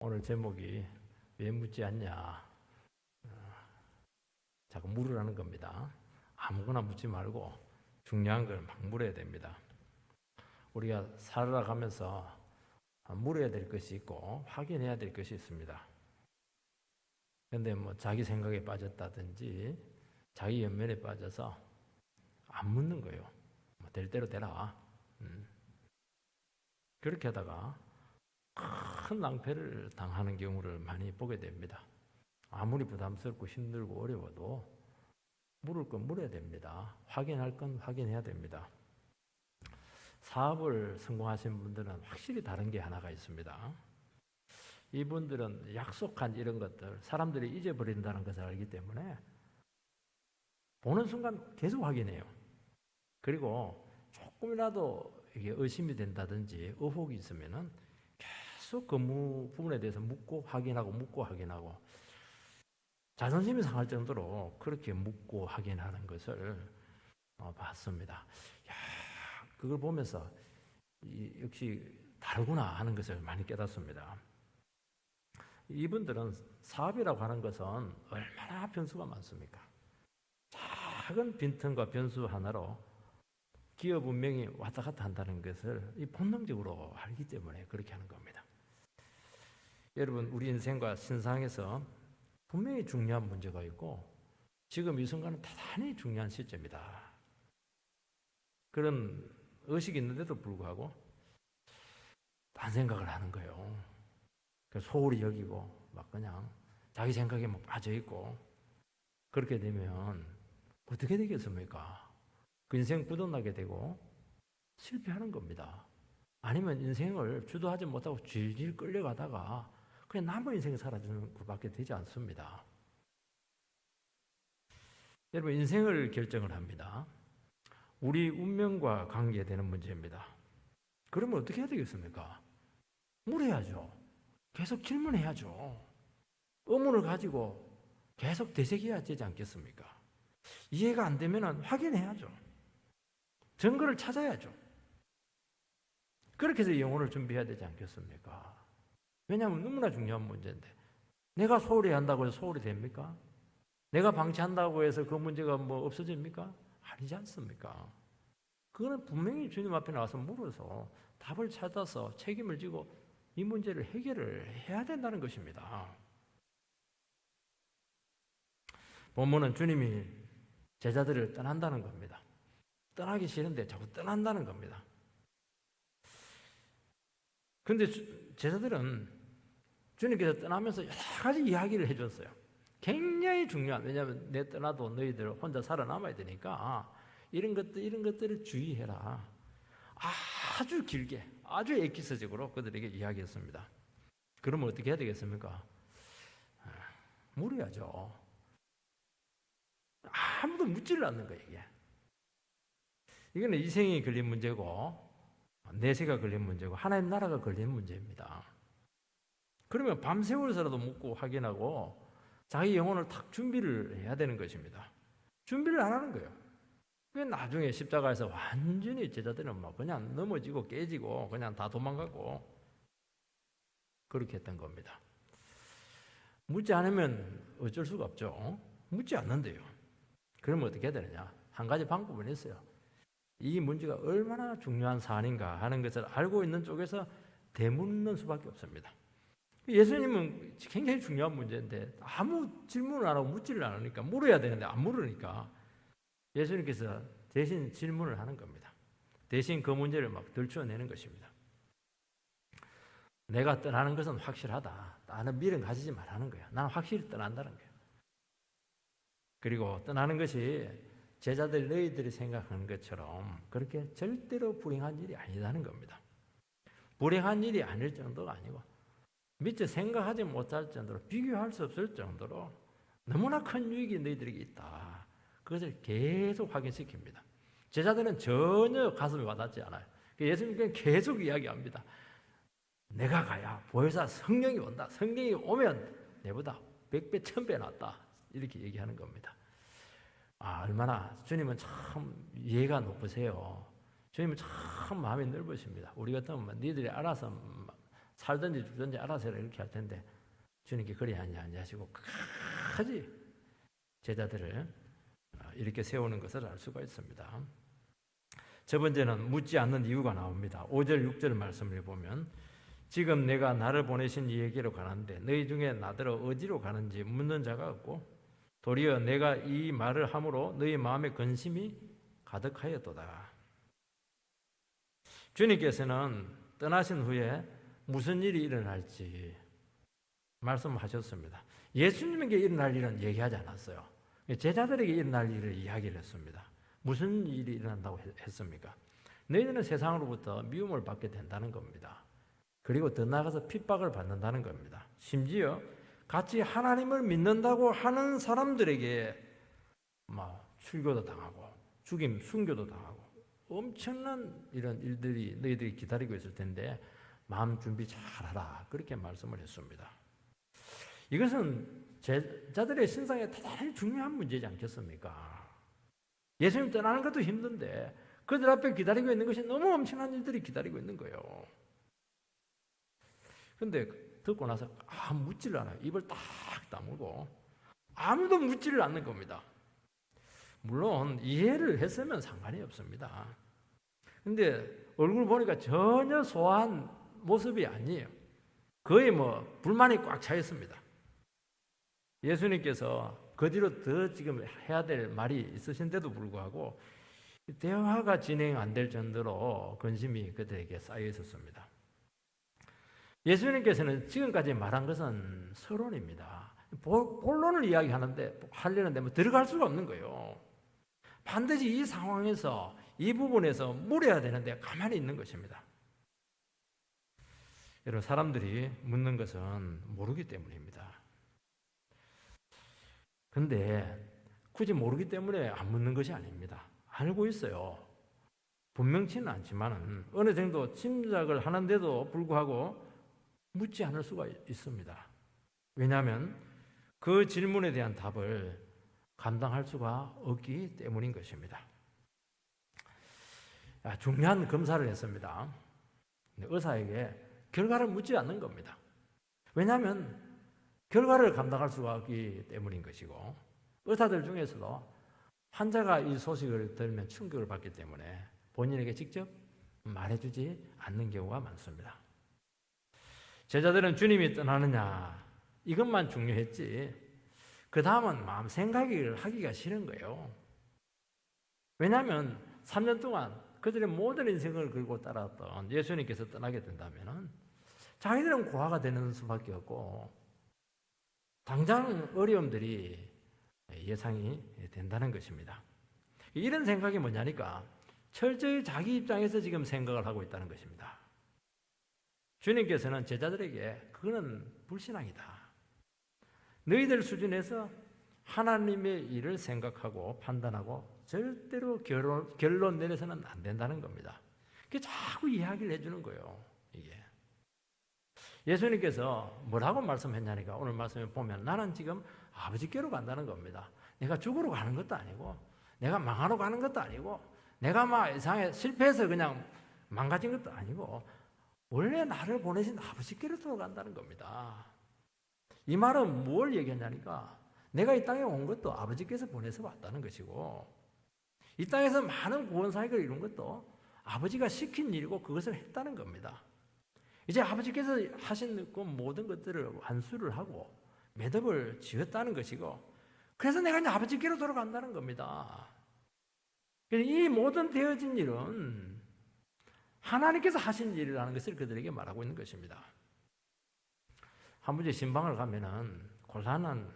오늘 제목이 왜 묻지 않냐? 자꾸 물으라는 겁니다. 아무거나 묻지 말고 중요한 걸 막 물어야 됩니다. 우리가 살아가면서 물어야 될 것이 있고 확인해야 될 것이 있습니다. 그런데 뭐 자기 생각에 빠졌다든지 자기 연면에 빠져서 안 묻는 거예요. 될 대로 되라. 그렇게 하다가 큰 낭패를 당하는 경우를 많이 보게 됩니다. 아무리 부담스럽고 힘들고 어려워도 물을 건 물어야 됩니다. 확인할 건 확인해야 됩니다. 사업을 성공하신 분들은 확실히 다른 게 하나가 있습니다. 이분들은 약속한 이런 것들, 사람들이 잊어버린다는 것을 알기 때문에 보는 순간 계속 확인해요. 그리고 조금이라도 이게 의심이 된다든지 의혹이 있으면은 계속 그 부분에 대해서 묻고 확인하고 자존심이 상할 정도로 그렇게 묻고 확인하는 것을 봤습니다. 야, 그걸 보면서 역시 다르구나 하는 것을 많이 깨닫습니다. 이분들은 사업이라고 하는 것은 얼마나 변수가 많습니까? 작은 빈틈과 변수 하나로 기업 운명이 왔다 갔다 한다는 것을 본능적으로 알기 때문에 그렇게 하는 겁니다. 여러분, 우리 인생과 신상에서 분명히 중요한 문제가 있고 지금 이 순간은 대단히 중요한 시점이다. 그런 의식이 있는데도 불구하고 딴 생각을 하는 거예요. 소홀히 여기고 막 그냥 자기 생각에 막 빠져있고 그렇게 되면 어떻게 되겠습니까? 그 인생 부도나게 되고 실패하는 겁니다. 아니면 인생을 주도하지 못하고 질질 끌려가다가 그냥 남의 인생 살아주는 것밖에 되지 않습니다. 여러분, 인생을 결정을 합니다. 우리 운명과 관계되는 문제입니다. 그러면 어떻게 해야 되겠습니까? 물어야죠. 계속 질문해야죠. 의문을 가지고 계속 되새겨야 되지 않겠습니까? 이해가 안 되면 확인해야죠. 증거를 찾아야죠. 그렇게 해서 영혼을 준비해야 되지 않겠습니까? 왜냐하면 너무나 중요한 문제인데 내가 소홀히 한다고 해서 소홀히 됩니까? 내가 방치한다고 해서 그 문제가 뭐 없어집니까? 아니지 않습니까? 그거는 분명히 주님 앞에 나와서 물어서 답을 찾아서 책임을 지고 이 문제를 해결을 해야 된다는 것입니다. 본문은 주님이 제자들을 떠난다는 겁니다. 떠나기 싫은데 자꾸 떠난다는 겁니다. 그런데 제자들은 주님께서 떠나면서 여러 가지 이야기를 해줬어요. 굉장히 중요한, 왜냐하면 내 떠나도 너희들 혼자 살아남아야 되니까 이런 것들을 주의해라. 아주 길게, 아주 엑기스적으로 그들에게 이야기했습니다. 그러면 어떻게 해야 되겠습니까? 물어야죠. 아무도 묻지를 않는 거예요, 이게. 이거는 이생이 걸린 문제고, 내세가 걸린 문제고, 하나님 나라가 걸린 문제입니다. 그러면 밤새워서라도 묻고 확인하고, 자기 영혼을 탁 준비를 해야 되는 것입니다. 준비를 안 하는 거예요. 그 나중에 십자가에서 완전히 제자들은 막 그냥 넘어지고 깨지고 그냥 다 도망가고 그렇게 했던 겁니다. 묻지 않으면 어쩔 수가 없죠. 묻지 않는데요. 그러면 어떻게 해야 되느냐? 한 가지 방법은 있어요. 이 문제가 얼마나 중요한 사안인가 하는 것을 알고 있는 쪽에서 되묻는 수밖에 없습니다. 예수님은 굉장히 중요한 문제인데 아무 질문을 안 하고 묻지를 않으니까 물어야 되는데 안 물으니까 예수님께서 대신 질문을 하는 겁니다. 대신 그 문제를 막 들추어내는 것입니다. 내가 떠나는 것은 확실하다. 나는 미련 가지지 말라는 거야. 나는 확실히 떠난다는 거야. 그리고 떠나는 것이 제자들 너희들이 생각하는 것처럼 그렇게 절대로 불행한 일이 아니라는 겁니다. 불행한 일이 아닐 정도가 아니고 미처 생각하지 못할 정도로 비교할 수 없을 정도로 너무나 큰 유익이 너희들에게 있다. 그것을 계속 확인시킵니다. 제자들은 전혀 가슴에 와닿지 않아요. 예수님께서 계속 이야기합니다. 내가 가야 보혜사 성령이 온다. 성령이 오면 내보다 100배, 1000배 낫다. 이렇게 얘기하는 겁니다. 얼마나 주님은 참 이해가 높으세요. 주님은 참 마음이 넓으십니다. 우리 같으면 니들이 알아서 살든지 죽든지 알아서 해라 이렇게 할 텐데 주님께 그리 아니하시고 끝까지 제자들을 이렇게 세우는 것을 알 수가 있습니다. 첫 번째는 묻지 않는 이유가 나옵니다. 5절 6절 말씀을 보면 지금 내가 나를 보내신 이에게로 가는데 너희 중에 나더러 어디로 가는지 묻는 자가 없고 도리어 내가 이 말을 함으로 너희 마음에 근심이 가득하였도다. 주님께서는 떠나신 후에 무슨 일이 일어날지 말씀하셨습니다. 예수님에게 일어날 일은 얘기하지 않았어요. 제자들에게 일어날 일을 이야기를 했습니다. 무슨 일이 일어난다고 했습니까? 너희들은 세상으로부터 미움을 받게 된다는 겁니다. 그리고 더 나아가서 핍박을 받는다는 겁니다. 심지어 같이 하나님을 믿는다고 하는 사람들에게 출교도 당하고 죽임, 순교도 당하고 엄청난 이런 일들이 너희들이 기다리고 있을 텐데 마음 준비 잘하라 그렇게 말씀을 했습니다. 이것은 제자들의 신상에 대단히 중요한 문제지 않겠습니까? 예수님 떠나는 것도 힘든데 그들 앞에 기다리고 있는 것이 너무 엄청난 일들이 기다리고 있는 거예요. 근데 듣고 나서 묻지를 않아요. 입을 딱 다물고 아무도 묻지를 않는 겁니다. 물론 이해를 했으면 상관이 없습니다. 근데 얼굴 보니까 전혀 소한 모습이 아니에요. 거의 불만이 꽉 차 있습니다. 예수님께서 그 뒤로 더 지금 해야 될 말이 있으신데도 불구하고 대화가 진행 안 될 정도로 근심이 그들에게 쌓여 있었습니다. 예수님께서는 지금까지 말한 것은 서론입니다. 본론을 하려는데 들어갈 수가 없는 거예요. 반드시 이 상황에서 이 부분에서 물어야 되는데 가만히 있는 것입니다. 여러분, 사람들이 묻는 것은 모르기 때문입니다. 근데 굳이 모르기 때문에 안 묻는 것이 아닙니다. 알고 있어요. 분명치는 않지만 어느 정도 짐작을 하는데도 불구하고 묻지 않을 수가 있습니다. 왜냐하면 그 질문에 대한 답을 감당할 수가 없기 때문인 것입니다. 중요한 검사를 했습니다. 의사에게 결과를 묻지 않는 겁니다. 왜냐하면 결과를 감당할 수가 없기 때문인 것이고 의사들 중에서도 환자가 이 소식을 들으면 충격을 받기 때문에 본인에게 직접 말해주지 않는 경우가 많습니다. 제자들은 주님이 떠나느냐 이것만 중요했지 그 다음은 마음 생각을 하기가 싫은 거예요. 왜냐하면 3년 동안 그들의 모든 인생을 걸고 따랐던 예수님께서 떠나게 된다면 자기들은 고아가 되는 수밖에 없고 당장 어려움들이 예상이 된다는 것입니다. 이런 생각이 뭐냐니까 철저히 자기 입장에서 지금 생각을 하고 있다는 것입니다. 주님께서는 제자들에게 그거는 불신앙이다. 너희들 수준에서 하나님의 일을 생각하고 판단하고 절대로 결론 내려서는 안 된다는 겁니다. 그게 자꾸 이야기를 해주는 거예요. 이게 예수님께서 뭐라고 말씀했냐니까 오늘 말씀에 보면 나는 지금 아버지께로 간다는 겁니다. 내가 죽으러 가는 것도 아니고 내가 망하러 가는 것도 아니고 내가 이상에 실패해서 그냥 망가진 것도 아니고 원래 나를 보내신 아버지께로 돌아간다는 겁니다. 이 말은 뭘 얘기하냐니까 내가 이 땅에 온 것도 아버지께서 보내서 왔다는 것이고 이 땅에서 많은 구원사역을 이룬 것도 아버지가 시킨 일이고 그것을 했다는 겁니다. 이제 아버지께서 하신 그 모든 것들을 완수를 하고 매듭을 지었다는 것이고 그래서 내가 이제 아버지께로 돌아간다는 겁니다. 이 모든 되어진 일은 하나님께서 하신 일이라는 것을 그들에게 말하고 있는 것입니다. 한 번째 신방을 가면은 곤란한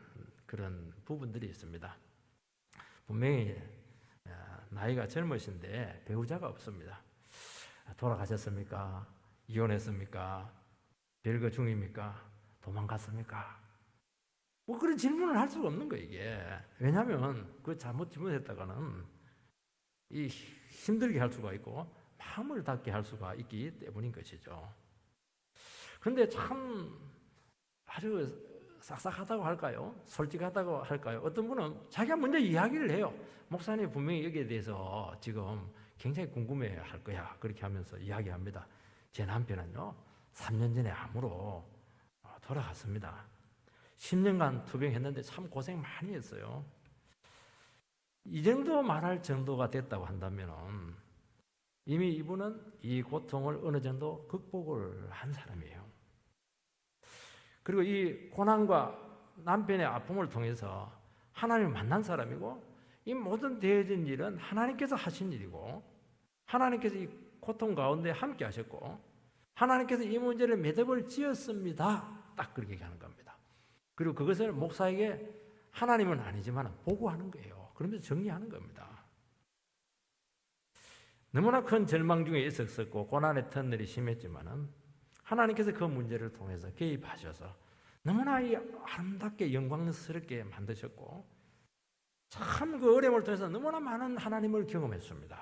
그런 부분들이 있습니다. 분명히 나이가 젊으신데 배우자가 없습니다. 돌아가셨습니까? 이혼했습니까? 별거 중입니까? 도망갔습니까? 그런 질문을 할 수가 없는 거예요, 이게. 왜냐하면 그 잘못 질문했다가는 이 힘들게 할 수가 있고 마음을 닫게 할 수가 있기 때문인 것이죠. 그런데 참 아주 싹싹하다고 할까요? 솔직하다고 할까요? 어떤 분은 자기가 먼저 이야기를 해요. 목사님 분명히 여기에 대해서 지금 굉장히 궁금해 할 거야. 그렇게 하면서 이야기합니다. 제 남편은요, 3년 전에 암으로 돌아갔습니다. 10년간 투병했는데 참 고생 많이 했어요. 이 정도 말할 정도가 됐다고 한다면 이미 이분은 이 고통을 어느 정도 극복을 한 사람이에요. 그리고 이 고난과 남편의 아픔을 통해서 하나님을 만난 사람이고, 이 모든 되어진 일은 하나님께서 하신 일이고, 하나님께서 이 고통 가운데 함께 하셨고, 하나님께서 이 문제를 매듭을 지었습니다. 딱 그렇게 얘기하는 겁니다. 그리고 그것을 목사에게 하나님은 아니지만 보고하는 거예요. 그러면서 정리하는 겁니다. 너무나 큰 절망 중에 있었고 고난의 터널이 심했지만은 하나님께서 그 문제를 통해서 개입하셔서 너무나 이 아름답게 영광스럽게 만드셨고, 참 그 어려움을 통해서 너무나 많은 하나님을 경험했습니다.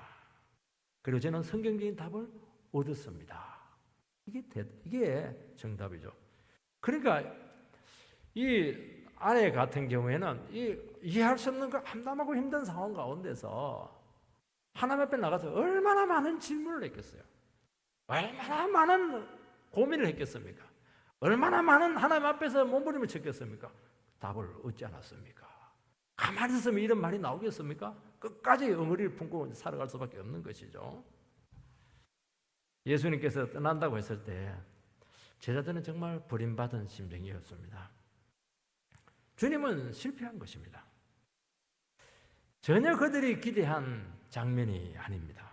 그리고 저는 성경적인 답을 얻었습니다. 이게 정답이죠. 그러니까 이 아내 같은 경우에는 이해할 수 없는 그 암담하고 힘든 상황 가운데서 하나님 앞에 나가서 얼마나 많은 질문을 했겠어요. 얼마나 많은 고민을 했겠습니까? 얼마나 많은 하나님 앞에서 몸부림을 쳤겠습니까? 답을 얻지 않았습니까? 가만히 있으면 이런 말이 나오겠습니까? 끝까지 엉어리를 품고 살아갈 수밖에 없는 것이죠. 예수님께서 떠난다고 했을 때 제자들은 정말 버림받은 심정이었습니다. 주님은 실패한 것입니다. 전혀 그들이 기대한 장면이 아닙니다.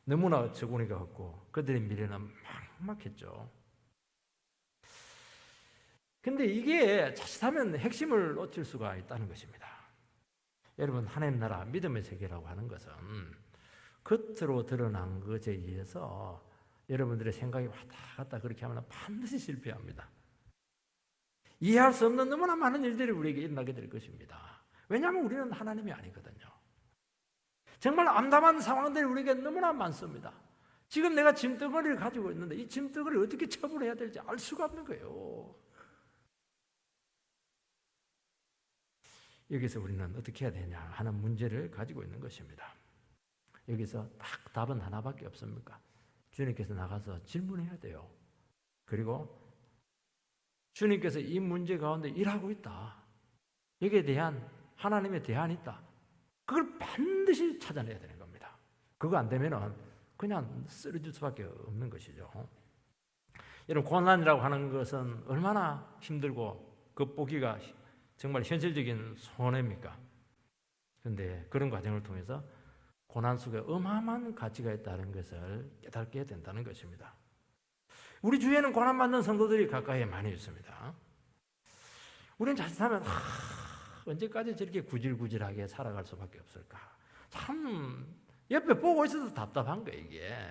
너무나 어처구니가 없고 그들의 미래는 막막했죠. 근데 이게 자칫하면 핵심을 놓칠 수가 있다는 것입니다. 여러분, 하나님 나라 믿음의 세계라고 하는 것은 겉으로 드러난 것에 의해서 여러분들의 생각이 왔다 갔다 그렇게 하면 반드시 실패합니다. 이해할 수 없는 너무나 많은 일들이 우리에게 일어나게 될 것입니다. 왜냐하면 우리는 하나님이 아니거든요. 정말 암담한 상황들이 우리에게 너무나 많습니다. 지금 내가 짐덩어리를 가지고 있는데 이 짐덩어리를 어떻게 처분해야 될지 알 수가 없는 거예요. 여기서 우리는 어떻게 해야 되냐 하는 문제를 가지고 있는 것입니다. 여기서 딱 답은 하나밖에 없습니까? 주님께서 나가서 질문해야 돼요. 그리고 주님께서 이 문제 가운데 일하고 있다. 여기에 대한 하나님의 대안이 있다. 그걸 반드시 찾아내야 되는 겁니다. 그거 안 되면은 그냥 쓰러질 수밖에 없는 것이죠. 여러분, 고난이라고 하는 것은 얼마나 힘들고 극복하기가 정말 현실적인 손해입니까? 그런데 그런 과정을 통해서 고난 속에 어마어마한 가치가 있다는 것을 깨닫게 된다는 것입니다. 우리 주위에는 고난받는 성도들이 가까이 많이 있습니다. 우리는 자칫하면 언제까지 저렇게 구질구질하게 살아갈 수밖에 없을까? 참 옆에 보고 있어도 답답한 거예요, 이게.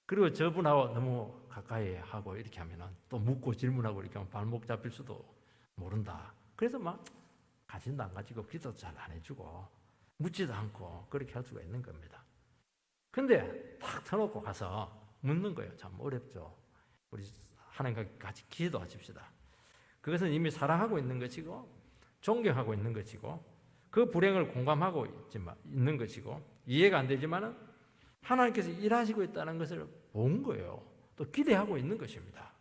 그리고 저분하고 너무 가까이 하고 이렇게 하면 또 묻고 질문하고 이렇게 하면 발목 잡힐 수도 모른다. 그래서 막 가진도 안 가지고 기도도 잘 안 해주고 묻지도 않고 그렇게 할 수가 있는 겁니다. 근데 탁 터놓고 가서 묻는 거예요. 참 어렵죠. 우리 하나님과 같이 기도하십시다. 그것은 이미 사랑하고 있는 것이고 존경하고 있는 것이고 그 불행을 공감하고 있는 것이고 이해가 안 되지만은 하나님께서 일하시고 있다는 것을 본 거예요. 또 기대하고 있는 것입니다.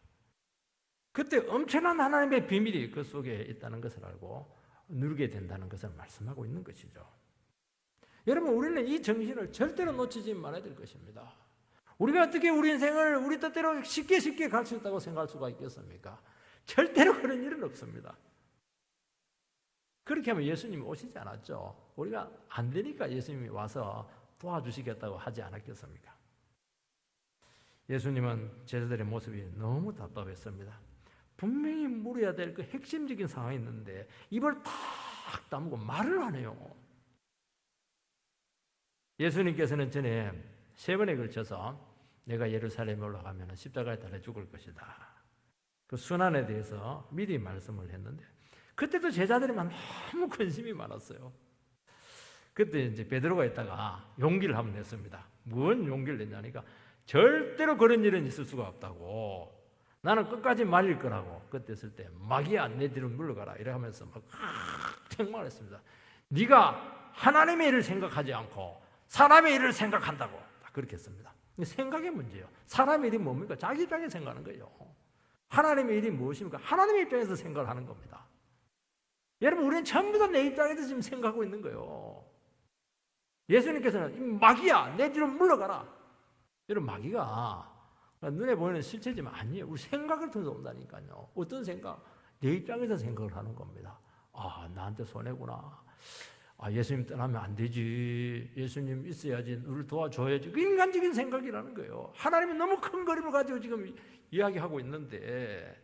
그때 엄청난 하나님의 비밀이 그 속에 있다는 것을 알고 누리게 된다는 것을 말씀하고 있는 것이죠. 여러분, 우리는 이 정신을 절대로 놓치지 말아야 될 것입니다. 우리가 어떻게 우리 인생을 우리 뜻대로 쉽게 갈 수 있다고 생각할 수가 있겠습니까? 절대로 그런 일은 없습니다. 그렇게 하면 예수님이 오시지 않았죠. 우리가 안 되니까 예수님이 와서 도와주시겠다고 하지 않았겠습니까? 예수님은 제자들의 모습이 너무 답답했습니다. 분명히 물어야 될 그 핵심적인 상황이 있는데 입을 탁 다물고 말을 안 해요. 예수님께서는 전에 3번에 걸쳐서 내가 예루살렘에 올라가면 십자가에 달려 죽을 것이다. 그 순환에 대해서 미리 말씀을 했는데 그때도 제자들이 너무 관심이 많았어요. 그때 이제 베드로가 있다가 용기를 한번 냈습니다. 뭔 용기를 냈냐니까 절대로 그런 일은 있을 수가 없다고. 나는 끝까지 말릴 거라고. 그때 했을 때 마귀야 내 뒤로 물러가라 이래 하면서 막 책망했습니다. 네가 하나님의 일을 생각하지 않고 사람의 일을 생각한다고 그렇게 했습니다. 생각의 문제예요. 사람의 일이 뭡니까? 자기 입장에서 생각하는 거예요. 하나님의 일이 무엇입니까? 하나님의 입장에서 생각을 하는 겁니다. 여러분, 우리는 전부 다 내 입장에서 지금 생각하고 있는 거예요. 예수님께서는 마귀야, 내 뒤로 물러가라. 여러분, 마귀가 눈에 보이는 실체지만 아니에요. 우리 생각을 통해서 온다니까요. 어떤 생각? 내 입장에서 생각을 하는 겁니다. 아, 나한테 손해구나. 아, 예수님 떠나면 안 되지. 예수님 있어야지. 우리를 도와줘야지. 그 인간적인 생각이라는 거예요. 하나님이 너무 큰 그림을 가지고 지금 이야기하고 있는데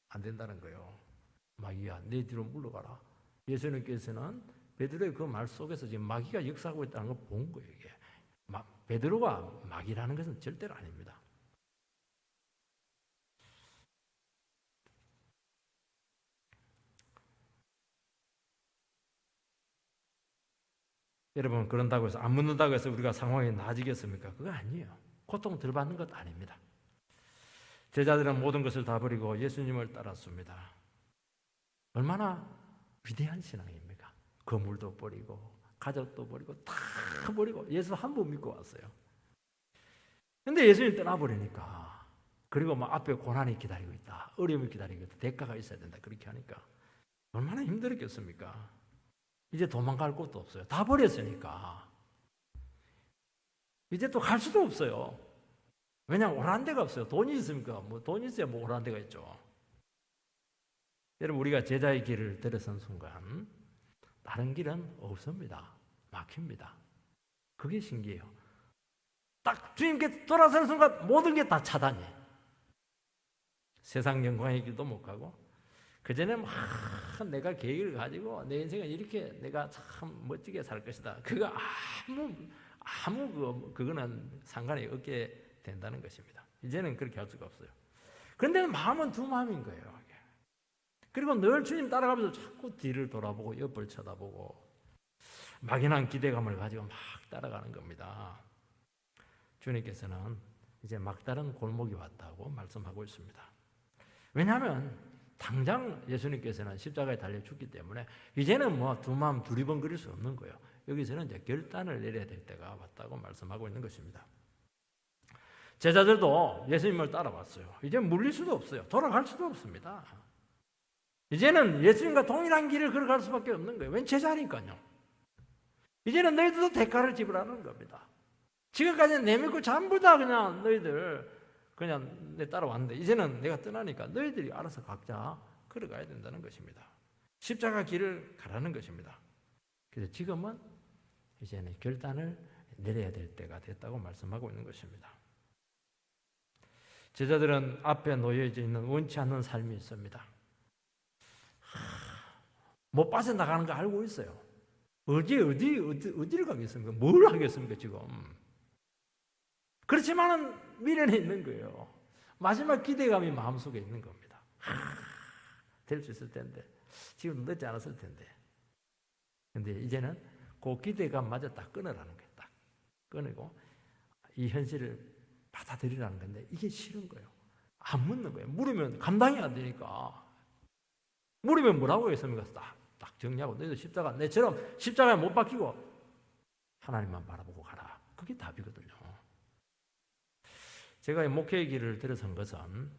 안 된다는 거예요. 마귀야, 내 뒤로 물러가라. 예수님께서는 베드로의 그 말 속에서 지금 마귀가 역사하고 있다는 걸 본 거예요. 이게. 베드로가 마귀라는 것은 절대로 아닙니다. 여러분, 그런다고 해서 안 묻는다고 해서 우리가 상황이 나아지겠습니까? 그거 아니에요. 고통 덜 받는 것 아닙니다. 제자들은 모든 것을 다 버리고 예수님을 따랐습니다. 얼마나 위대한 신앙입니까? 거물도 버리고 가족도 버리고 다 버리고 예수 한 번 믿고 왔어요. 근데 예수님 떠나버리니까, 그리고 막 앞에 고난이 기다리고 있다, 어려움이 기다리고 있다, 대가가 있어야 된다, 그렇게 하니까 얼마나 힘들었겠습니까? 이제 도망갈 곳도 없어요. 다 버렸으니까 이제 또 갈 수도 없어요. 왜냐하면 오란 데가 없어요. 돈이 있습니까? 뭐 돈이 있어야 뭐 오란 데가 있죠. 여러분, 우리가 제자의 길을 들어선 순간 다른 길은 없습니다. 막힙니다. 그게 신기해요. 딱 주님께 돌아서는 순간 모든 게 다 차단이에요. 세상 영광의 길도 못 가고, 그전에 막 내가 계획을 가지고 내 인생을 이렇게 내가 참 멋지게 살 것이다, 그거 그거는 상관이 없게 된다는 것입니다. 이제는 그렇게 할 수가 없어요. 그런데 마음은 두 마음인 거예요. 그리고 늘 주님 따라가면서 자꾸 뒤를 돌아보고 옆을 쳐다보고 막연한 기대감을 가지고 막 따라가는 겁니다. 주님께서는 이제 막다른 골목이 왔다고 말씀하고 있습니다. 왜냐하면 당장 예수님께서는 십자가에 달려 죽기 때문에 이제는 뭐 두 마음 두리번거릴 수 없는 거예요. 여기서는 이제 결단을 내려야 될 때가 왔다고 말씀하고 있는 것입니다. 제자들도 예수님을 따라왔어요. 이제 물릴 수도 없어요. 돌아갈 수도 없습니다. 이제는 예수님과 동일한 길을 걸어갈 수밖에 없는 거예요. 왠 제자니까요. 이제는 너희들도 대가를 지불하는 겁니다. 지금까지는 내 믿고 전부 다 그냥 너희들 그냥 내 따라왔는데, 이제는 내가 떠나니까 너희들이 알아서 각자 걸어가야 된다는 것입니다. 십자가 길을 가라는 것입니다. 그래서 지금은 이제는 결단을 내려야 될 때가 됐다고 말씀하고 있는 것입니다. 제자들은 앞에 놓여져 있는 원치 않는 삶이 있습니다. 못 빠져나가는 거 알고 있어요. 어디를 가겠습니까? 뭘 하겠습니까, 지금? 그렇지만은 미련에 있는 거예요. 마지막 기대감이 마음속에 있는 겁니다. 될 수 있을 텐데, 지금 늦지 않았을 텐데. 근데 이제는 그 기대감마저 딱 끊으라는 거예요. 딱 끊고 이 현실을 받아들이라는 건데, 이게 싫은 거예요. 안 묻는 거예요. 물으면 감당이 안 되니까. 물으면 뭐라고 했습니까? 딱 정리하고, 너희도 십자가, 내처럼 십자가에 못 박히고 하나님만 바라보고 가라. 그게 답이거든요. 제가 이 목회의 길을 들어선 것은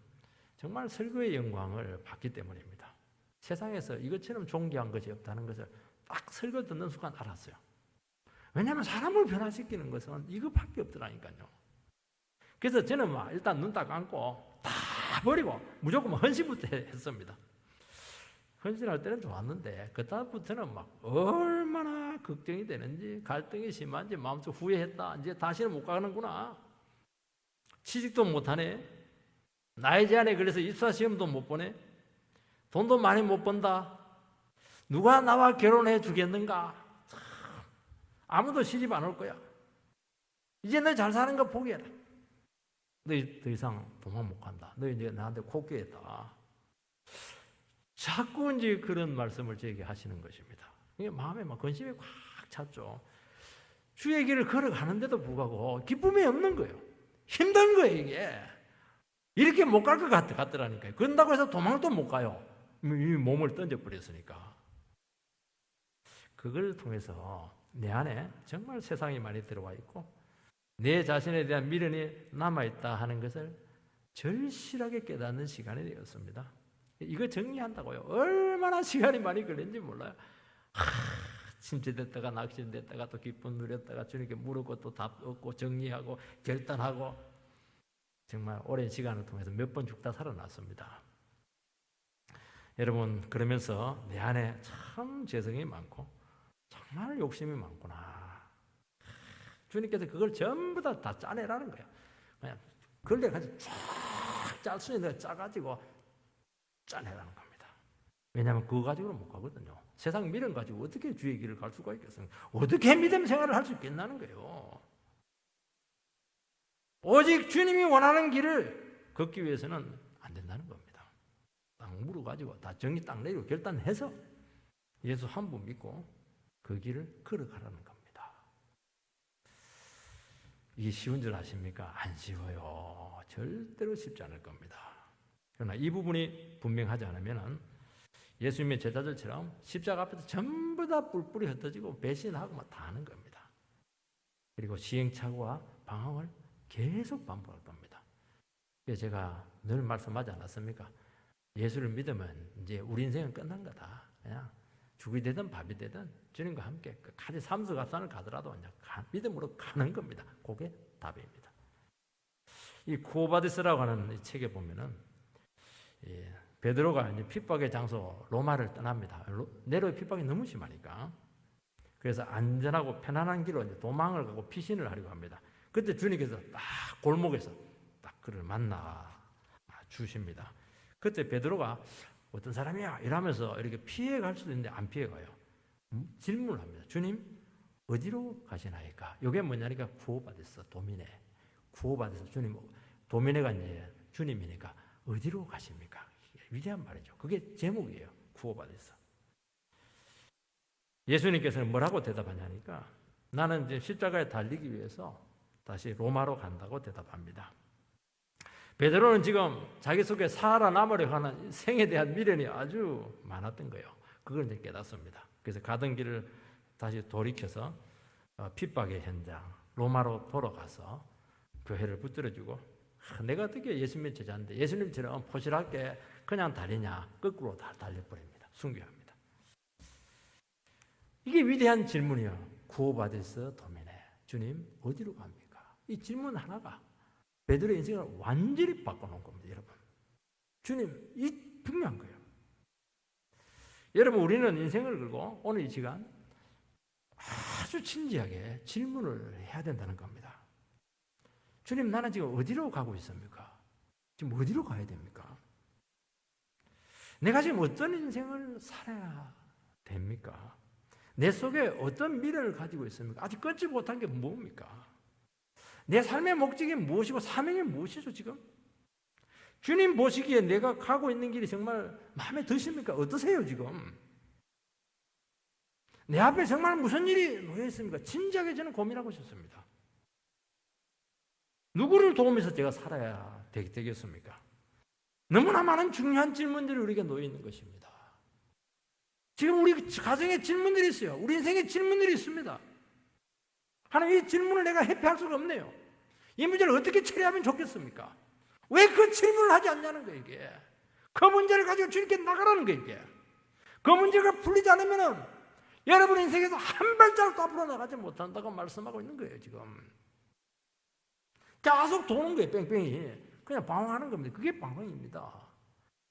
정말 설교의 영광을 받기 때문입니다. 세상에서 이것처럼 존귀한 것이 없다는 것을 딱 설교 듣는 순간 알았어요. 왜냐하면 사람을 변화시키는 것은 이것밖에 없더라니까요. 그래서 저는 일단 눈 딱 감고 다 버리고 무조건 헌신부터 했습니다. 헌신할 때는 좋았는데 그다음부터는 막 얼마나 걱정이 되는지, 갈등이 심한지, 마음속 후회했다, 이제 다시는 못 가는구나, 취직도 못하네, 나이 제한에 걸려서 입사시험도 못 보네, 돈도 많이 못 번다, 누가 나와 결혼해 주겠는가, 아무도 시집 안 올 거야, 이제 너 잘 사는 거 포기해라, 너희 더 이상 도망 못 간다, 너희 이제 나한테 코끼했다, 자꾸 이제 그런 말씀을 저에게 하시는 것입니다. 이게 마음에 막 근심이 꽉 찼죠. 주의 길을 걸어가는데도 불구하고 기쁨이 없는 거예요. 힘든 거예요, 이게. 이렇게 못 갈 것 같더라니까요. 그런다고 해서 도망도 못 가요. 이 몸을 던져버렸으니까. 그걸 통해서 내 안에 정말 세상이 많이 들어와 있고, 내 자신에 대한 미련이 남아있다 하는 것을 절실하게 깨닫는 시간이 되었습니다. 이거 정리한다고요. 얼마나 시간이 많이 걸렸는지 몰라요. 침체됐다가 낙심됐다가 또 기쁨 누렸다가 주님께 물었고 또 답 얻고 정리하고 결단하고 정말 오랜 시간을 통해서 몇 번 죽다 살아났습니다. 여러분, 그러면서 내 안에 참 죄성이 많고 정말 욕심이 많구나. 주님께서 그걸 전부 다 짜내라는 거예요. 그냥 걸레가지고 쫙 짤 수 있는 거 짜가지고 짜내라는 겁니다. 왜냐하면 그거 가지고는 못 가거든요. 세상 미련 가지고 어떻게 주의 길을 갈 수가 있겠습니까? 어떻게 믿음 생활을 할 수 있겠나는 거예요. 오직 주님이 원하는 길을 걷기 위해서는 안 된다는 겁니다. 딱 물어가지고 다 정의 딱 내리고 결단해서 예수 한 분 믿고 그 길을 걸어가라는 겁니다. 이게 쉬운 줄 아십니까? 안 쉬워요. 절대로 쉽지 않을 겁니다. 그러나 이 부분이 분명하지 않으면 예수님의 제자들처럼 십자가 앞에서 전부 다 뿔뿔이 흩어지고 배신하고 막 다 하는 겁니다. 그리고 시행착오와 방황을 계속 반복할 겁니다. 그래서 제가 늘 말씀하지 않았습니까? 예수를 믿으면 이제 우리 인생은 끝난 거다. 그냥 죽이 되든 밥이 되든 주님과 함께 끝까지 삼수갑산을 가더라도 그냥 믿음으로 가는 겁니다. 그게 답입니다. 이 쿠오바디스라고 하는 이 책에 보면은 베드로가 이제 핍박의 장소 로마를 떠납니다. 네로의 핍박이 너무 심하니까. 그래서 안전하고 편안한 길로 이제 도망을 가고 피신을 하려고 합니다. 그때 주님께서 딱 골목에서 딱 그를 만나 주십니다. 그때 베드로가 어떤 사람이야 이러면서 이렇게 피해 갈 수도 있는데 안 피해 가요. 질문을 합니다. 주님 어디로 가시나이까? 이게 뭐냐니까 구호받았어. 도미네. 구호받았어. 주님 도미네가 이제 주님이니까 어디로 가십니까? 위대한 말이죠. 그게 제목이에요. 구호받았어. 예수님께서는 뭐라고 대답하냐니까 나는 이제 십자가에 달리기 위해서 다시 로마로 간다고 대답합니다. 베드로는 지금 자기 속에 살아남으려 하는 생에 대한 미련이 아주 많았던 거예요. 그걸 이제 깨닫습니다. 그래서 가던 길을 다시 돌이켜서 핍박의 현장 로마로 돌아가서 교회를 붙들어주고 내가 어떻게 예수님의 제자인데 예수님처럼 포실하게 그냥 다니냐 거꾸로 다 달려버립니다. 순교합니다. 이게 위대한 질문이요. 구호받으서 도미네. 주님 어디로 갑니까? 이 질문 하나가 베드로의 인생을 완전히 바꿔놓은 겁니다. 여러분. 주님 이 중요한 거예요. 여러분 우리는 인생을 걸고 오늘 이 시간 아주 진지하게 질문을 해야 된다는 겁니다. 주님 나는 지금 어디로 가고 있습니까? 지금 어디로 가야 됩니까? 내가 지금 어떤 인생을 살아야 됩니까? 내 속에 어떤 미래를 가지고 있습니까? 아직 끊지 못한 게 뭡니까? 내 삶의 목적이 무엇이고 사명이 무엇이죠 지금? 주님 보시기에 내가 가고 있는 길이 정말 마음에 드십니까? 어떠세요 지금? 내 앞에 정말 무슨 일이 놓여 있습니까? 진지하게 저는 고민하고 싶습니다. 누구를 도우면서 제가 살아야 되겠습니까? 너무나 많은 중요한 질문들이 우리에게 놓여 있는 것입니다. 지금 우리 가정에 질문들이 있어요. 우리 인생에 질문들이 있습니다. 하나님 이 질문을 내가 회피할 수가 없네요. 이 문제를 어떻게 처리하면 좋겠습니까? 왜 그 질문을 하지 않냐는 거예요 이게. 그 문제를 가지고 주님께 나가라는 거예요 이게. 그 문제가 풀리지 않으면 여러분 인생에서 한 발자국도 앞으로 나가지 못한다고 말씀하고 있는 거예요 지금. 계속 도는 거예요 뺑뺑이. 그냥 방황하는 겁니다. 그게 방황입니다.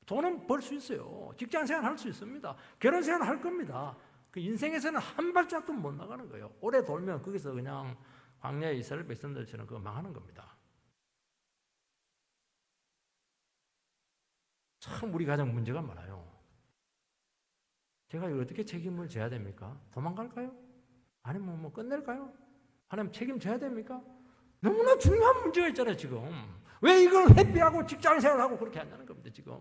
돈은 벌 수 있어요. 직장생활 할 수 있습니다. 결혼생활 할 겁니다. 그 인생에서는 한 발자국도 못 나가는 거예요. 오래 돌면 거기서 그냥 광야에 이스라엘 백성들처럼 그거 망하는 겁니다. 참 우리 가정 문제가 많아요. 제가 어떻게 책임을 져야 됩니까? 도망갈까요? 아니면 뭐 끝낼까요? 하나님 책임져야 됩니까? 너무나 중요한 문제가 있잖아요 지금. 왜 이걸 회피하고 직장생활하고 그렇게 하냐는 겁니다 지금.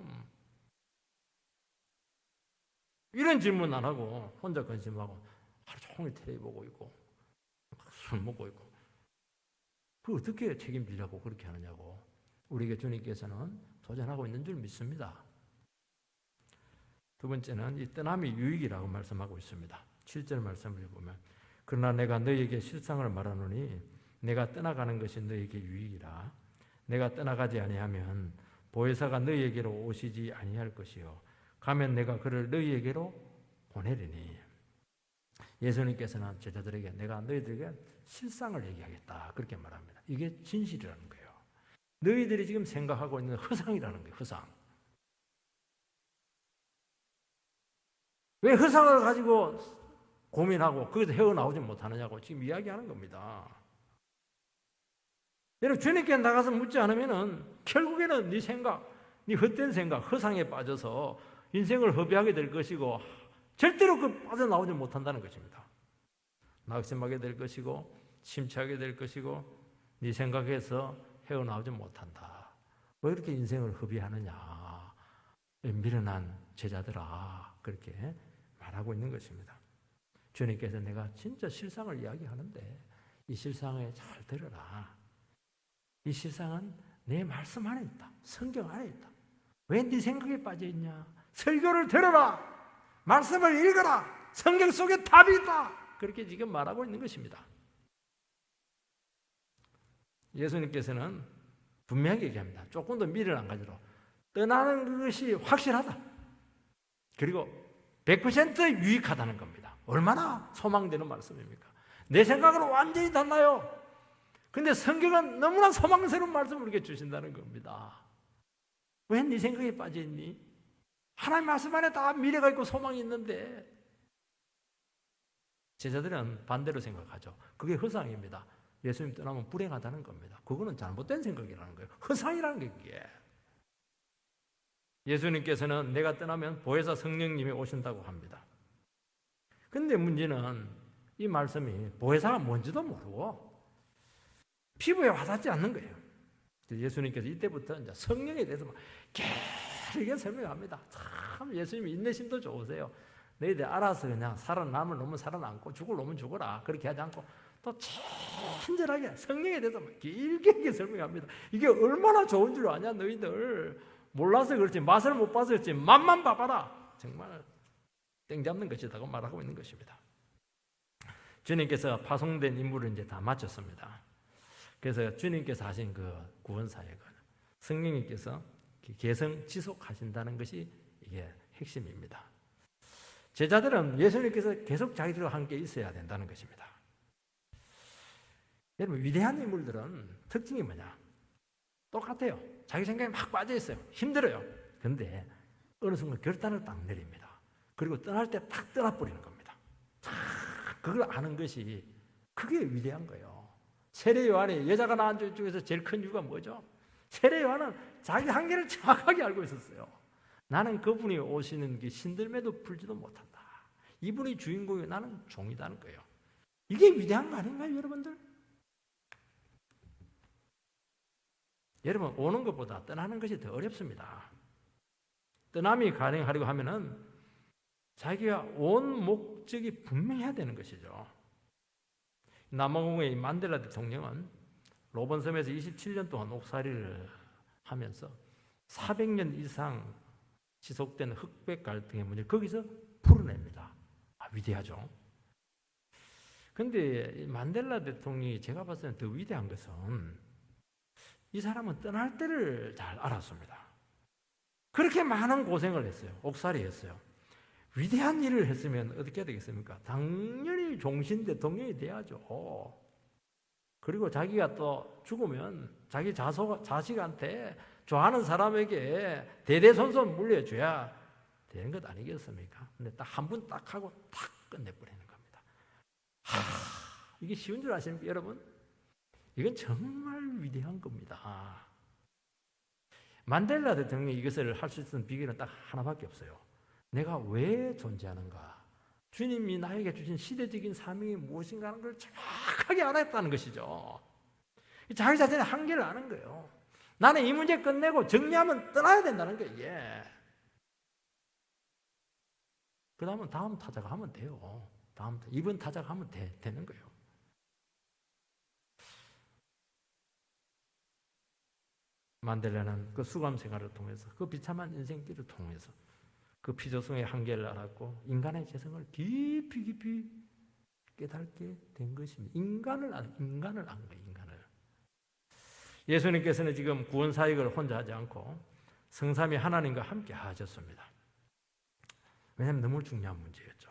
이런 질문 안 하고 혼자 근심하고 하루 종일 텔레비 보고 있고 술 먹고 있고 그 어떻게 책임지려고 그렇게 하느냐고 우리에게 주님께서는 도전하고 있는 줄 믿습니다. 두 번째는 이 떠남이 유익이라고 말씀하고 있습니다. 7절 말씀을 보면 그러나 내가 너희에게 실상을 말하노니 내가 떠나가는 것이 너에게 유익이라. 내가 떠나가지 아니하면 보혜사가 너희에게로 오시지 아니할 것이요 가면 내가 그를 너희에게로 보내리니. 예수님께서는 제자들에게 내가 너희들에게 실상을 얘기하겠다 그렇게 말합니다. 이게 진실이라는 거예요. 너희들이 지금 생각하고 있는 허상이라는 거예요. 허상. 왜 허상을 가지고 고민하고 거기서 헤어나오지 못하느냐고 지금 이야기하는 겁니다. 여러분 주님께 나가서 묻지 않으면은 결국에는 네 생각, 네 헛된 생각, 허상에 빠져서 인생을 허비하게 될 것이고 절대로 그 빠져나오지 못한다는 것입니다. 낙심하게 될 것이고 심취하게 될 것이고 네 생각에서 헤어나오지 못한다. 왜 이렇게 인생을 허비하느냐. 미련한 제자들아 그렇게 말하고 있는 것입니다. 주님께서 내가 진짜 실상을 이야기하는데 이 실상에 잘 들어라. 이 실상은 내 말씀 안에 있다. 성경 안에 있다. 왜 네 생각에 빠져 있냐? 설교를 들어라. 말씀을 읽어라. 성경 속에 답이 있다. 그렇게 지금 말하고 있는 것입니다. 예수님께서는 분명하게 얘기합니다. 조금 더 미련 안 가지고 떠나는 것이 확실하다. 그리고 100% 유익하다는 겁니다. 얼마나 소망되는 말씀입니까? 내 생각은 완전히 달라요. 근데 성경은 너무나 소망스러운 말씀을 우리에게 주신다는 겁니다. 왜 네 생각에 빠져있니? 하나님 말씀 안에 다 미래가 있고 소망이 있는데 제자들은 반대로 생각하죠. 그게 허상입니다. 예수님 떠나면 불행하다는 겁니다. 그거는 잘못된 생각이라는 거예요. 허상이라는 게 그게. 예수님께서는 내가 떠나면 보혜사 성령님이 오신다고 합니다. 근데 문제는 이 말씀이 보혜사가 뭔지도 모르고 피부에 와닿지 않는 거예요. 예수님께서 이때부터 이제 성령에 대해서 막 길게 설명합니다. 참 예수님이 인내심도 좋으세요. 너희들 알아서 그냥 살아남을 놈은 살아남고 죽을 놈은 죽어라. 그렇게 하지 않고 또 친절하게 성령에 대해서 막 길게 설명합니다. 이게 얼마나 좋은 줄 아냐 너희들. 몰라서 그렇지 맛을 못 봐서 그렇지 맛만 봐봐라. 정말 땡 잡는 것이라고 말하고 있는 것입니다. 주님께서 파송된 임무를 이제 다 마쳤습니다. 그래서 주님께서 하신 그 구원사역은 성령님께서 계속 지속하신다는 것이 이게 핵심입니다. 제자들은 예수님께서 계속 자기들과 함께 있어야 된다는 것입니다. 여러분 위대한 인물들은 특징이 뭐냐? 똑같아요. 자기 생각에 막 빠져 있어요. 힘들어요. 그런데 어느 순간 결단을 딱 내립니다. 그리고 떠날 때 딱 떠나버리는 겁니다. 그걸 아는 것이 그게 위대한 거예요. 세례 요한이 여자가 낳은 족 중에서 제일 큰 이유가 뭐죠? 세례 요한은 자기 한계를 정확하게 알고 있었어요. 나는 그분이 오시는 게 신들매도 풀지도 못한다. 이분이 주인공이고 나는 종이다는 거예요. 이게 위대한 거 아닌가요, 여러분들? 여러분, 오는 것보다 떠나는 것이 더 어렵습니다. 떠남이 가능하려고 하면은 자기가 온 목적이 분명해야 되는 것이죠. 남아공의 만델라 대통령은 로번섬에서 27년 동안 옥살이를 하면서 400년 이상 지속된 흑백 갈등의 문제를 거기서 풀어냅니다. 위대하죠. 그런데 만델라 대통령이 제가 봤을 때는 더 위대한 것은 이 사람은 떠날 때를 잘 알았습니다. 그렇게 많은 고생을 했어요. 옥살이 했어요. 위대한 일을 했으면 어떻게 해야 되겠습니까? 당연히 종신 대통령이 돼야죠. 그리고 자기가 또 죽으면 자기 자식한테 좋아하는 사람에게 대대손손 물려줘야 되는 것 아니겠습니까? 근데 딱 한 분 딱 하고 탁 끝내버리는 겁니다. 이게 쉬운 줄 아십니까, 여러분? 이건 정말 위대한 겁니다. 만델라 대통령이 이것을 할 수 있는 비결은 딱 하나밖에 없어요. 내가 왜 존재하는가? 주님이 나에게 주신 시대적인 사명이 무엇인가 하는 걸 정확하게 알았다는 것이죠. 자기 자신의 한계를 아는 거예요. 나는 이 문제 끝내고 정리하면 떠나야 된다는 거예요. 예. 그 다음은 다음 타자가 하면 돼요. 이번 타자가 하면 되는 거예요. 만델라는 그 수감 생활을 통해서 그 비참한 인생길을 통해서 그 피조성의 한계를 알았고 인간의 재성을 깊이 깨닫게 된 것입니다. 인간을 안 거예요. 인간을. 예수님께서는 지금 구원 사역을 혼자 하지 않고 성삼위 하나님과 함께 하셨습니다. 왜냐하면 너무 중요한 문제였죠.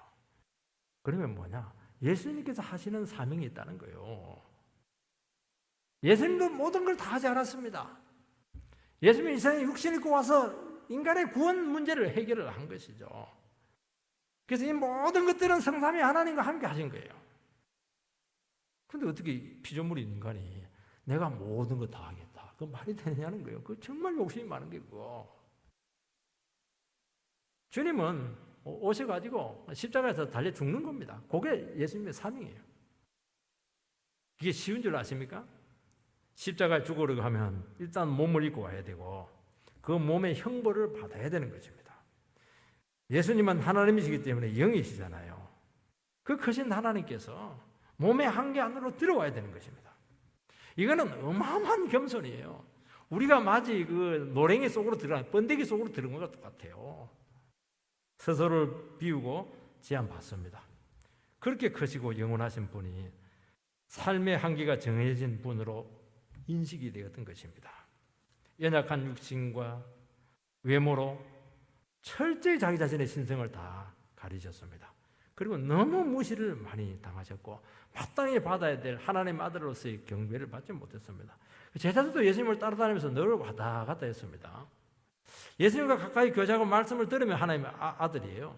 그러면 뭐냐? 예수님께서 하시는 사명이 있다는 거예요. 예수님도 모든 걸 다 하지 않았습니다. 예수님이 이 세상에 육신 입고 와서 인간의 구원 문제를 해결을 한 것이죠. 그래서 이 모든 것들은 성삼위 하나님과 함께 하신 거예요. 그런데 어떻게 피조물인 인간이 내가 모든 거 다 하겠다. 그 말이 되느냐는 거예요. 그 정말 욕심이 많은 게 그거. 주님은 오셔가지고 십자가에서 달려 죽는 겁니다. 그게 예수님의 사명이에요. 이게 쉬운 줄 아십니까? 십자가에 죽으려고 하면 일단 몸을 입고 와야 되고 그 몸의 형벌을 받아야 되는 것입니다. 예수님은 하나님이시기 때문에 영이시잖아요. 그 크신 하나님께서 몸의 한계 안으로 들어와야 되는 것입니다. 이거는 어마어마한 겸손이에요. 우리가 마치 그 노랭이 속으로 들어간 번데기 속으로 들어간 것 똑같아요. 스스로를 비우고 제한받습니다. 그렇게 크시고 영원하신 분이 삶의 한계가 정해진 분으로 인식이 되었던 것입니다. 연약한 육신과 외모로 철저히 자기 자신의 신성을 다 가리셨습니다. 그리고 너무 무시를 많이 당하셨고 마땅히 받아야 될 하나님의 아들로서의 경배를 받지 못했습니다. 제자들도 예수님을 따라다니면서 늘 왔다 갔다 했습니다. 예수님과 가까이 교제하고 말씀을 들으면 하나님의 아들이에요.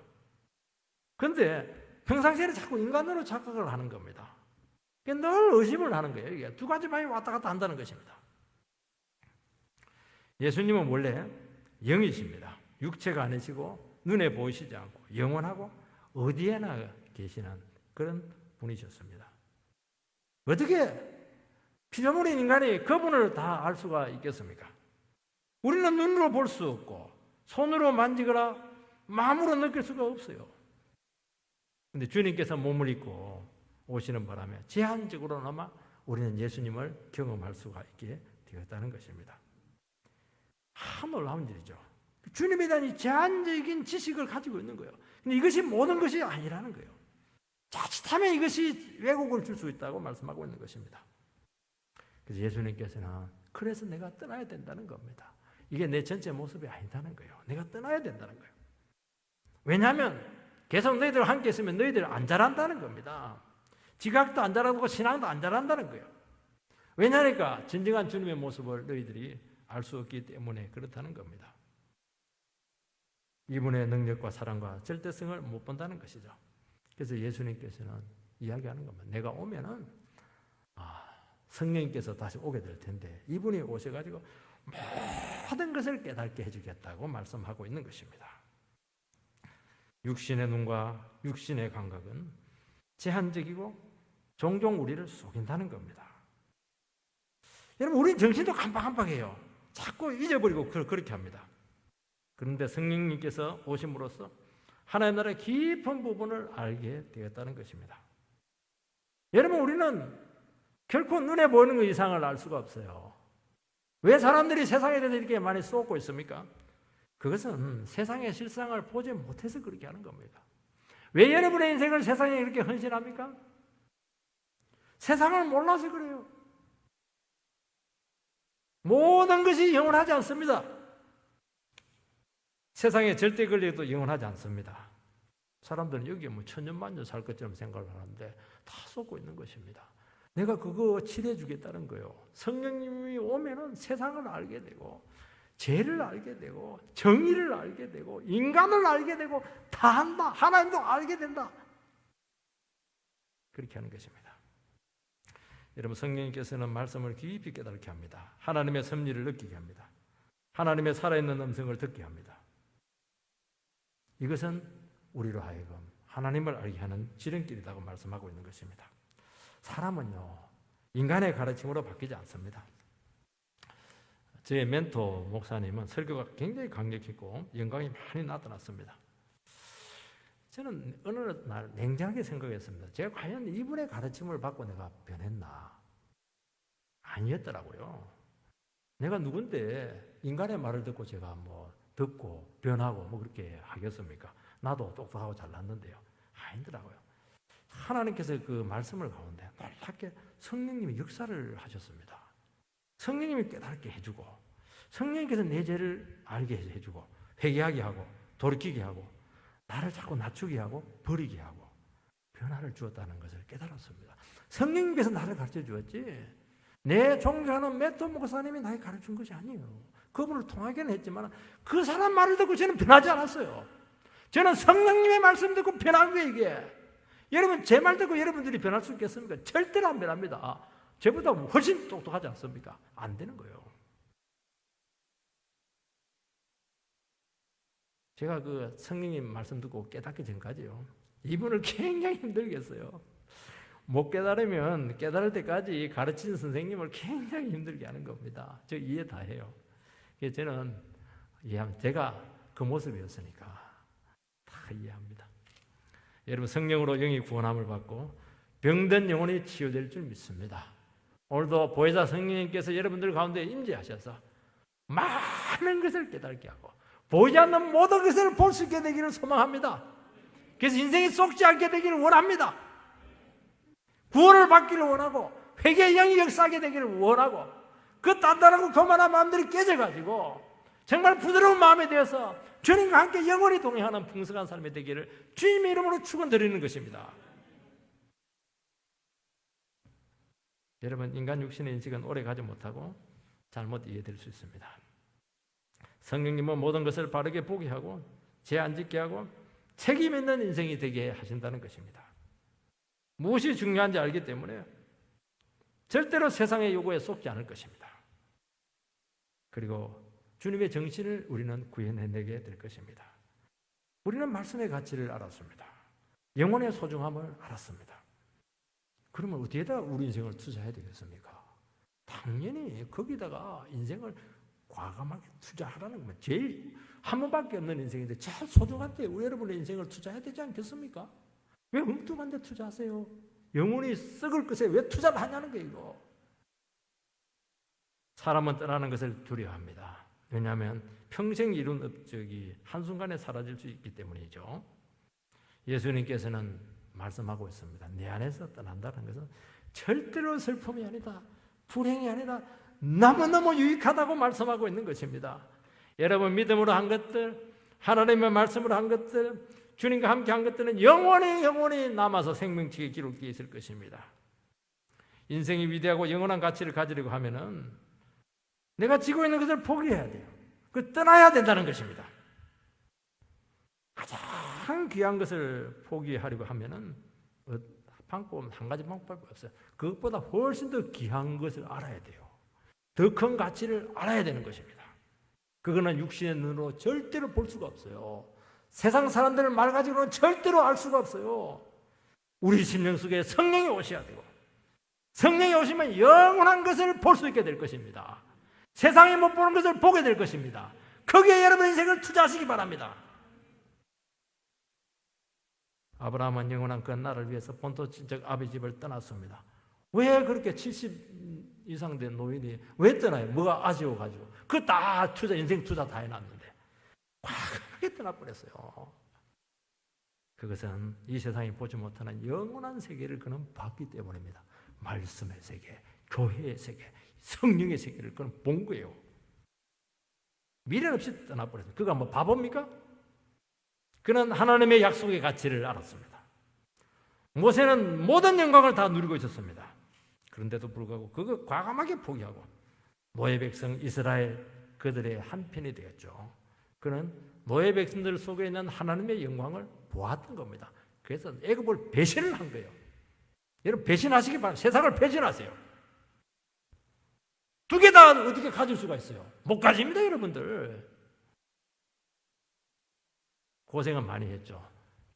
그런데 평상시에는 자꾸 인간으로 착각을 하는 겁니다. 늘 의심을 하는 거예요. 이게 두 가지 방이 왔다 갔다 한다는 것입니다. 예수님은 원래 영이십니다. 육체가 아니시고 눈에 보이시지 않고 영원하고 어디에나 계시는 그런 분이셨습니다. 어떻게 피조물인 인간이 그분을 다 알 수가 있겠습니까? 우리는 눈으로 볼 수 없고 손으로 만지거나 마음으로 느낄 수가 없어요. 그런데 주님께서 몸을 입고 오시는 바람에 제한적으로나마 우리는 예수님을 경험할 수가 있게 되었다는 것입니다. 놀라운 일이죠. 주님에 대한 이 제한적인 지식을 가지고 있는 거예요. 근데 이것이 모든 것이 아니라는 거예요. 자칫하면 이것이 왜곡을 줄 수 있다고 말씀하고 있는 것입니다. 그래서 예수님께서는 그래서 내가 떠나야 된다는 겁니다. 이게 내 전체 모습이 아니다는 거예요. 내가 떠나야 된다는 거예요. 왜냐하면 계속 너희들 함께 있으면 너희들 안 자란다는 겁니다. 지각도 안 자라고 신앙도 안 자란다는 거예요. 왜냐하니까 진정한 주님의 모습을 너희들이 알 수 없기 때문에 그렇다는 겁니다. 이분의 능력과 사랑과 절대성을 못 본다는 것이죠. 그래서 예수님께서는 이야기하는 겁니다. 내가 오면은 성령님께서 다시 오게 될 텐데 이분이 오셔가지고 모든 것을 깨닫게 해주겠다고 말씀하고 있는 것입니다. 육신의 눈과 육신의 감각은 제한적이고 종종 우리를 속인다는 겁니다. 여러분, 우리 정신도 깜빡깜빡해요. 자꾸 잊어버리고 그렇게 합니다. 그런데 성령님께서 오심으로써 하나님 나라의 깊은 부분을 알게 되었다는 것입니다. 여러분, 우리는 결코 눈에 보이는 것 이상을 알 수가 없어요. 왜 사람들이 세상에 대해서 이렇게 많이 쏟고 있습니까? 그것은 세상의 실상을 보지 못해서 그렇게 하는 겁니다. 왜 여러분의 인생을 세상에 이렇게 헌신합니까? 세상을 몰라서 그래요. 모든 것이 영원하지 않습니다. 세상에 절대 권리도 영원하지 않습니다. 사람들은 여기에 천년만년 살 것처럼 생각을 하는데 다 쏟고 있는 것입니다. 내가 그거 치료해 주겠다는 거예요. 성령님이 오면은 세상을 알게 되고 죄를 알게 되고 정의를 알게 되고 인간을 알게 되고 다 한다. 하나님도 알게 된다. 그렇게 하는 것입니다. 여러분, 성령님께서는 말씀을 깊이 깨닫게 합니다. 하나님의 섭리를 느끼게 합니다. 하나님의 살아있는 음성을 듣게 합니다. 이것은 우리로 하여금 하나님을 알게 하는 지름길이라고 말씀하고 있는 것입니다. 사람은요, 인간의 가르침으로 바뀌지 않습니다. 제 멘토 목사님은 설교가 굉장히 강력했고 영광이 많이 나타났습니다. 저는 어느 날 냉정하게 생각했습니다. 제가 과연 이분의 가르침을 받고 내가 변했나? 아니었더라고요. 내가 누군데 인간의 말을 듣고 제가 듣고 변하고 그렇게 하겠습니까? 나도 똑똑하고 잘났는데요. 아니더라고요. 하나님께서 그 말씀을 가운데 놀랍게 성령님이 역사를 하셨습니다. 성령님이 깨닫게 해주고 성령님께서 내 죄를 알게 해주고 회개하게 하고 돌이키게 하고 나를 자꾸 낮추게 하고 버리게 하고 변화를 주었다는 것을 깨달았습니다. 성령님께서 나를 가르쳐 주었지 내 존경하는 메토 목사님이 나에게 가르친 것이 아니에요. 그분을 통하기는 했지만 그 사람 말을 듣고 저는 변하지 않았어요. 저는 성령님의 말씀 듣고 변한 거예요. 이게 여러분 제 말 듣고 여러분들이 변할 수 있겠습니까? 절대로 안 변합니다. 저보다 훨씬 똑똑하지 않습니까? 안 되는 거예요. 제가 그 성령님 말씀 듣고 깨닫기 전까지요. 이분을 굉장히 힘들게 했어요. 못 깨달으면 깨달을 때까지 가르치는 선생님을 굉장히 힘들게 하는 겁니다. 저 이해 다 해요. 그래서 저는 이해합니다. 제가 그 모습이었으니까 다 이해합니다. 여러분 성령으로 영이 구원함을 받고 병든 영혼이 치유될 줄 믿습니다. 오늘도 보혜사 성령님께서 여러분들 가운데 임재하셔서 많은 것을 깨닫게 하고 보이지 않는 모든 것을 볼 수 있게 되기를 소망합니다. 그래서 인생이 썩지 않게 되기를 원합니다. 구원을 받기를 원하고 회개의 영이 역사하게 되기를 원하고 그 단단하고 교만한 마음들이 깨져가지고 정말 부드러운 마음이 되어서 주님과 함께 영원히 동행하는 풍성한 삶이 되기를 주님의 이름으로 축원드리는 것입니다. 여러분 인간 육신의 인식은 오래 가지 못하고 잘못 이해될 수 있습니다. 성령님은 모든 것을 바르게 보게 하고 죄 안 짓게 하고 책임 있는 인생이 되게 하신다는 것입니다. 무엇이 중요한지 알기 때문에 절대로 세상의 요구에 속지 않을 것입니다. 그리고 주님의 정신을 우리는 구현해내게 될 것입니다. 우리는 말씀의 가치를 알았습니다. 영혼의 소중함을 알았습니다. 그러면 어디에다 우리 인생을 투자해야 되겠습니까? 당연히 거기다가 인생을 과감하게 투자하라는 겁니다. 제일 한 번밖에 없는 인생인데 제일 소중한 때 여러분의 인생을 투자해야 되지 않겠습니까? 왜 엉뚱한 데 투자하세요? 영혼이 썩을 것에 왜 투자를 하냐는 거예요. 이거. 사람은 떠나는 것을 두려워합니다. 왜냐하면 평생 이룬 업적이 한순간에 사라질 수 있기 때문이죠. 예수님께서는 말씀하고 있습니다. 내 안에서 떠난다는 것은 절대로 슬픔이 아니다. 불행이 아니라 너무너무 유익하다고 말씀하고 있는 것입니다. 여러분 믿음으로 한 것들, 하나님의 말씀으로 한 것들, 주님과 함께 한 것들은 영원히 남아서 생명책에 기록되어 있을 것입니다. 인생이 위대하고 영원한 가치를 가지려고 하면은 내가 지고 있는 것을 포기해야 돼요. 그 떠나야 된다는 것입니다. 가장 귀한 것을 포기하려고 하면은 방법은 한 가지 방법이 없어요. 그것보다 훨씬 더 귀한 것을 알아야 돼요. 더 큰 가치를 알아야 되는 것입니다. 그거는 육신의 눈으로 절대로 볼 수가 없어요. 세상 사람들의 말 가지고는 절대로 알 수가 없어요. 우리 심령 속에 성령이 오셔야 되고 성령이 오시면 영원한 것을 볼 수 있게 될 것입니다. 세상에 못 보는 것을 보게 될 것입니다. 거기에 여러분 인생을 투자하시기 바랍니다. 아브라함은 영원한 그 나라를 위해서 본토 친척 아비 집을 떠났습니다. 왜 그렇게 70 이상 된 노인이 왜 떠나요? 뭐가 아쉬워가지고 그 다 투자 인생 투자 다 해놨는데 과하게 떠나버렸어요. 그것은 이 세상이 보지 못하는 영원한 세계를 그는 봤기 때문입니다. 말씀의 세계, 교회의 세계, 성령의 세계를 그는 본 거예요. 미련 없이 떠나버렸어요. 그가 뭐 바보입니까? 그는 하나님의 약속의 가치를 알았습니다. 모세는 모든 영광을 다 누리고 있었습니다. 그런데도 불구하고 그거 과감하게 포기하고 노예 백성 이스라엘 그들의 한편이 되었죠. 그는 노예 백성들 속에 있는 하나님의 영광을 보았던 겁니다. 그래서 애굽을 배신을 한 거예요. 여러분 배신하시기 바랍니다. 세상을 배신하세요. 두 개 다 어떻게 가질 수가 있어요? 못 가집니다, 여러분들. 고생은 많이 했죠.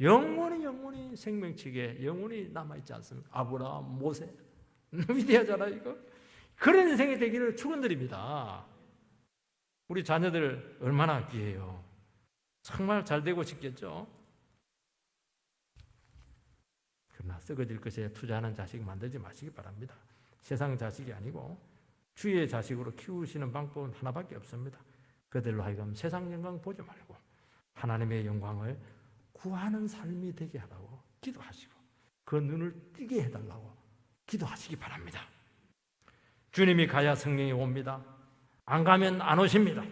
영원히 생명책에 영원히 남아있지 않습니까? 아브라함, 모세 위대하잖아요, 이거. 그런 인생이 되기를 축원드립니다. 우리 자녀들 얼마나 귀해요. 정말 잘 되고 싶겠죠. 그러나 썩어질 것에 투자하는 자식 만들지 마시기 바랍니다. 세상 자식이 아니고 주의 자식으로 키우시는 방법은 하나밖에 없습니다. 그들로 하여금 세상 영광 보지 말고 하나님의 영광을 구하는 삶이 되게 하라고 기도하시고 그 눈을 뜨게 해달라고 기도하시기 바랍니다. 주님이 가야 성령이 옵니다. 안 가면 안 오십니다.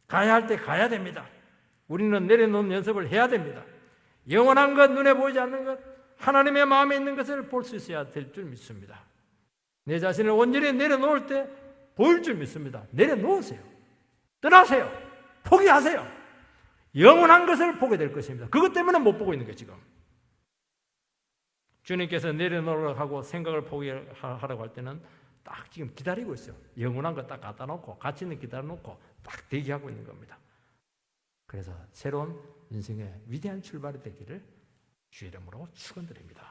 가야 할 때 가야 됩니다. 우리는 내려놓는 연습을 해야 됩니다. 영원한 것, 눈에 보이지 않는 것, 하나님의 마음에 있는 것을 볼 수 있어야 될 줄 믿습니다. 내 자신을 온전히 내려놓을 때 보일 줄 믿습니다. 내려놓으세요. 떠나세요. 포기하세요. 영원한 것을 보게 될 것입니다. 그것 때문에 못 보고 있는 거예요, 지금. 주님께서 내려놓으라고 하고 생각을 포기하라고 할 때는 딱 지금 기다리고 있어요. 영원한 거 딱 갖다 놓고, 가치 있는 기다려 놓고 딱 대기하고 있는 겁니다. 그래서 새로운 인생의 위대한 출발이 되기를 주의 이름으로 축원드립니다.